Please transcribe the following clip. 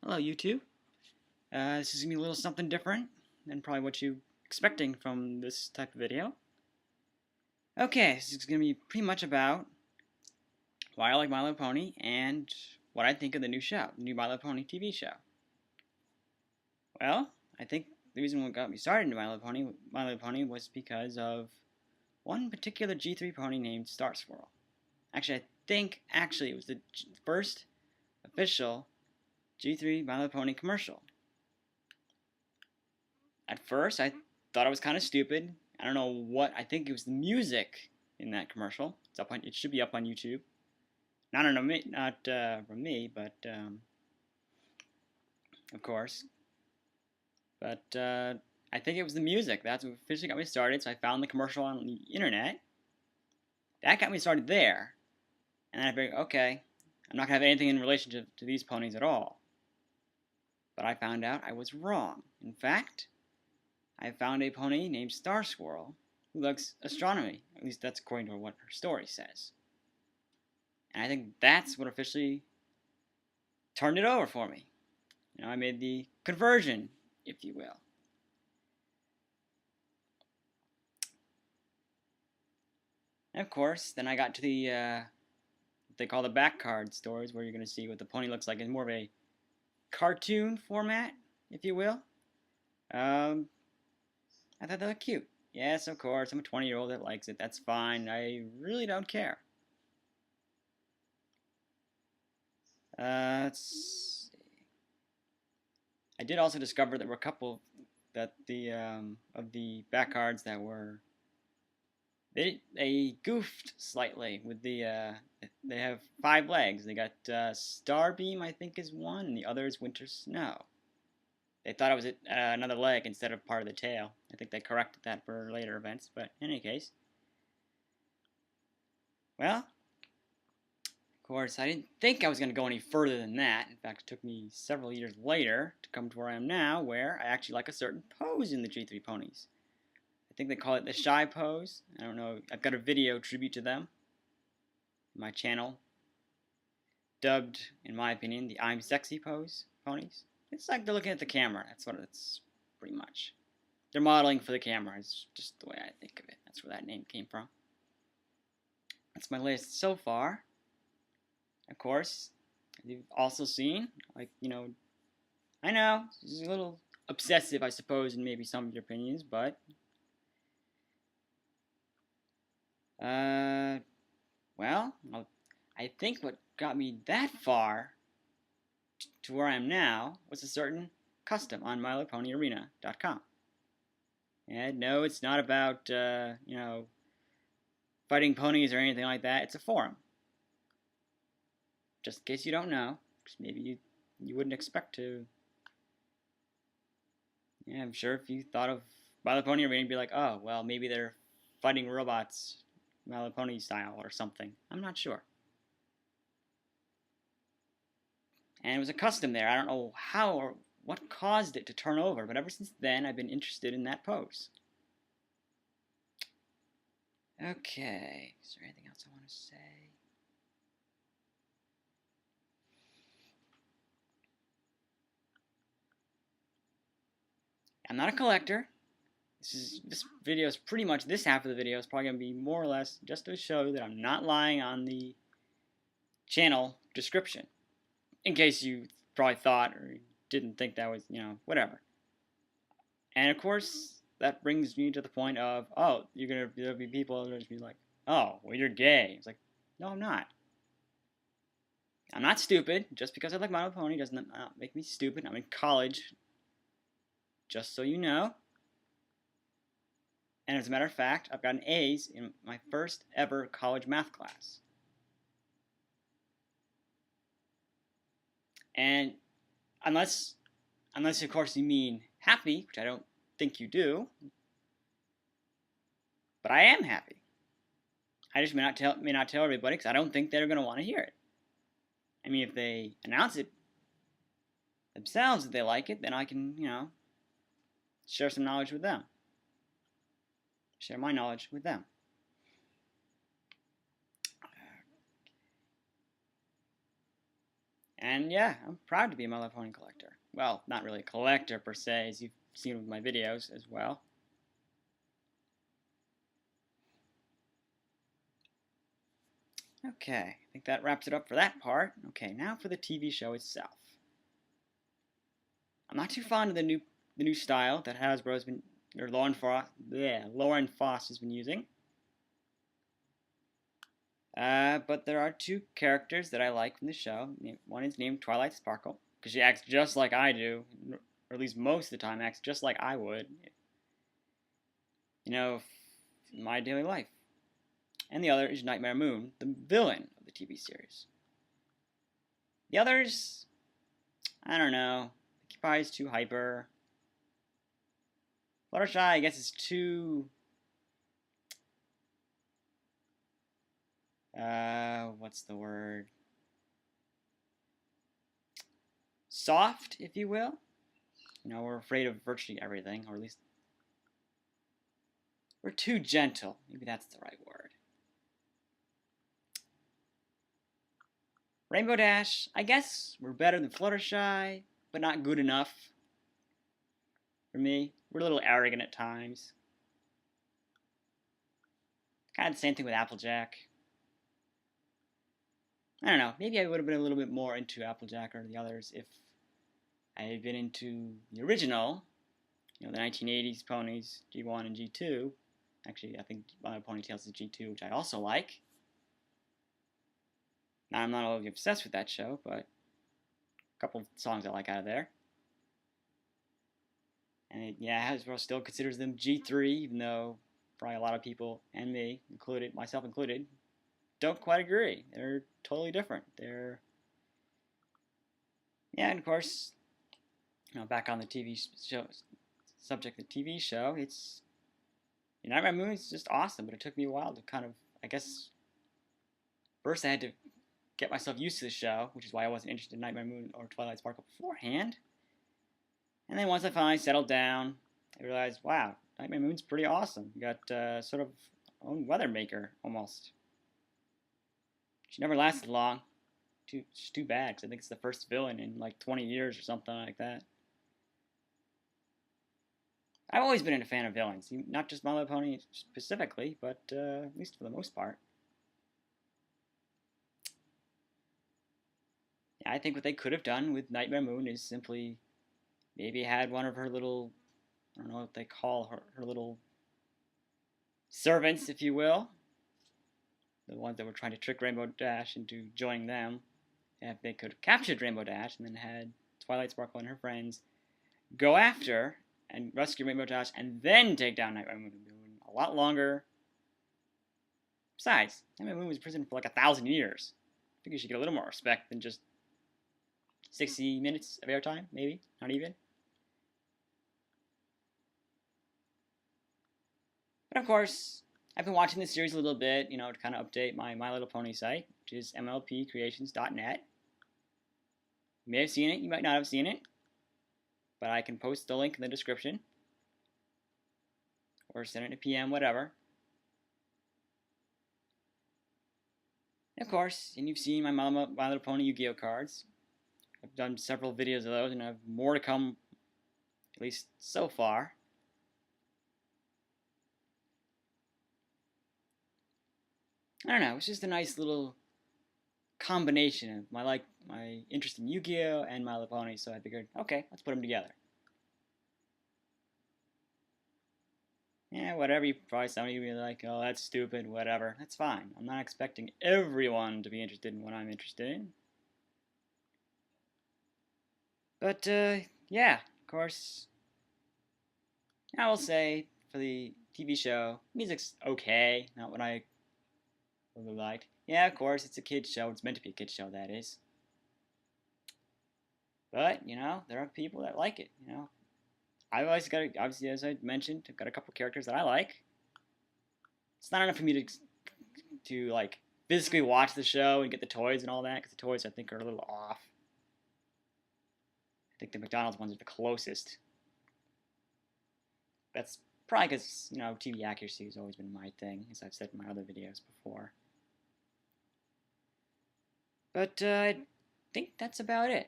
Hello YouTube. This is going to be a little something different than probably what you're expecting from this type of video. Okay, this is going to be pretty much about why I like My Little Pony and what I think of the new show, the new My Little Pony TV show. Well, I think the reason what got me started into My Little Pony was because of one particular G3 pony named Star Swirl. Actually, I think it was the first official G3 My Little Pony commercial. At first, I thought it was kind of stupid. I don't know what. I think it was the music in that commercial. It should be up on YouTube. Not from me, but of course. But I think it was the music. That's what officially got me started. So I found the commercial on the internet. That got me started there. And then I figured, okay, I'm not gonna have anything in relationship to these ponies at all. But I found out I was wrong. In fact, I found a pony named Star Swirl who likes astronomy. At least that's according to what her story says. And I think that's what officially turned it over for me. You know, I made the conversion, if you will. And of course, then I got to the what they call the back card stories, where you're going to see what the pony looks like in more of a cartoon format, if you will. I thought they looked cute. Yes, of course, I'm a 20-year-old that likes it. That's fine. I really don't care. Let's see. I did also discover there were a couple that of the back cards that were they goofed slightly with the they have 5 legs. They got Starbeam, I think, is one, and the other is Winter Snow. They thought it was another leg instead of part of the tail. I think they corrected that for later events, but in any case. Well, of course, I didn't think I was going to go any further than that. In fact, it took me several years later to come to where I am now, where I actually like a certain pose in the G3 ponies. I think they call it the shy pose. I don't know. I've got a video tribute to them on my channel, dubbed, in my opinion, the I'm Sexy pose ponies. It's like they're looking at the camera. That's what it's pretty much. They're modeling for the camera. It's just the way I think of it. That's where that name came from. That's my list so far. Of course, you've also seen, like, you know, I know, this is a little obsessive, I suppose, in maybe some of your opinions, but well, I think what got me that far to where I am now was a certain custom on MyLittlePonyArena.com. And no, it's not about you know, fighting ponies or anything like that. It's a forum. Just in case you don't know, because maybe you wouldn't expect to. Yeah, I'm sure if you thought of My Little Pony Arena, you'd be like, oh, well, maybe they're fighting robots, My Little Pony style or something. I'm not sure. And it was a custom there. I don't know how or what caused it to turn over, but ever since then, I've been interested in that pose. Okay, is there anything else I want to say? I'm not a collector. This video is pretty much, this half of the video is probably going to be more or less just to show that I'm not lying on the channel description. In case you probably thought or didn't think that was, you know, whatever. And of course, that brings me to the point of, oh, there'll be people that will just be like, oh, well, you're gay. It's like, no, I'm not. I'm not stupid. Just because I like My Little Pony doesn't make me stupid. I'm in college, just so you know. And as a matter of fact, I've gotten A's in my first ever college math class. And unless of course you mean happy, which I don't think you do, but I am happy. I just may not tell everybody because I don't think they're going to want to hear it. I mean, if they announce it themselves that they like it, then I can, you know, share some knowledge with them. Share my knowledge with them. And yeah, I'm proud to be a My Little Pony collector. Well, not really a collector per se, as you've seen with my videos as well. Okay, I think that wraps it up for that part. Okay, now for the TV show itself. I'm not too fond of the new style that Hasbro's been, or Lauren Foss has been using. But there are two characters that I like from the show. One is named Twilight Sparkle, because she acts just like I do, or at least most of the time acts just like I would, in my daily life. And the other is Nightmare Moon, the villain of the TV series. The others, I don't know. Cutie is too hyper. Fluttershy, I guess, is too... what's the word? Soft, if you will. We're afraid of virtually everything, or at least we're too gentle. Maybe that's the right word. Rainbow Dash, I guess we're better than Fluttershy, but not good enough for me. We're a little arrogant at times. Kind of the same thing with Applejack. I don't know, maybe I would have been a little bit more into Applejack or the others if I had been into the original, the 1980s ponies, G1 and G2. Actually, I think Ponytails is G2, which I also like. Now, I'm not overly obsessed with that show, but a couple of songs I like out of there. And Hasbro still considers them G3, even though probably a lot of people, and me included, myself included, don't quite agree. They're totally different. And of course, back on the TV show subject, the TV show, it's Nightmare Moon is just awesome, but it took me a while to kind of, I guess, first I had to get myself used to the show, which is why I wasn't interested in Nightmare Moon or Twilight Sparkle beforehand. And then once I finally settled down, I realized, wow, Nightmare Moon's pretty awesome. You got sort of own weather maker, almost. She never lasted long. It's too bad, because I think it's the first villain in like 20 years or something like that. I've always been a fan of villains, not just My Little Pony specifically, but at least for the most part. Yeah, I think what they could have done with Nightmare Moon is simply maybe had one of her little, I don't know what they call her little servants, if you will. The ones that were trying to trick Rainbow Dash into joining them. If they could have captured Rainbow Dash and then had Twilight Sparkle and her friends go after and rescue Rainbow Dash and then take down Nightmare Moon. A lot longer. Besides, Nightmare Moon was in prison for like 1,000 years. I think you should get a little more respect than just 60 minutes of airtime, maybe, not even. But of course, I've been watching this series a little bit, to kind of update my My Little Pony site, which is MLPcreations.net. You may have seen it, you might not have seen it, but I can post the link in the description, or send it to PM, whatever. And of course, and you've seen my My Little Pony Yu-Gi-Oh cards. I've done several videos of those, and I have more to come, at least so far. I don't know, it's just a nice little combination of my interest in Yu-Gi-Oh and My Little Pony, so I figured, okay, let's put them together. Yeah, whatever, probably some of you will be like, oh, that's stupid, whatever. That's fine. I'm not expecting everyone to be interested in what I'm interested in. But, yeah, of course, I will say, for the TV show, music's okay, not what I really liked. Yeah, of course, it's a kid's show. It's meant to be a kid's show, that is. But, there are people that like it, I've always got, obviously, as I mentioned, I've got a couple characters that I like. It's not enough for me to like, physically watch the show and get the toys and all that, because the toys, I think, are a little off. I think the McDonald's ones are the closest. That's probably because, TV accuracy has always been my thing, as I've said in my other videos before. But, think that's about it.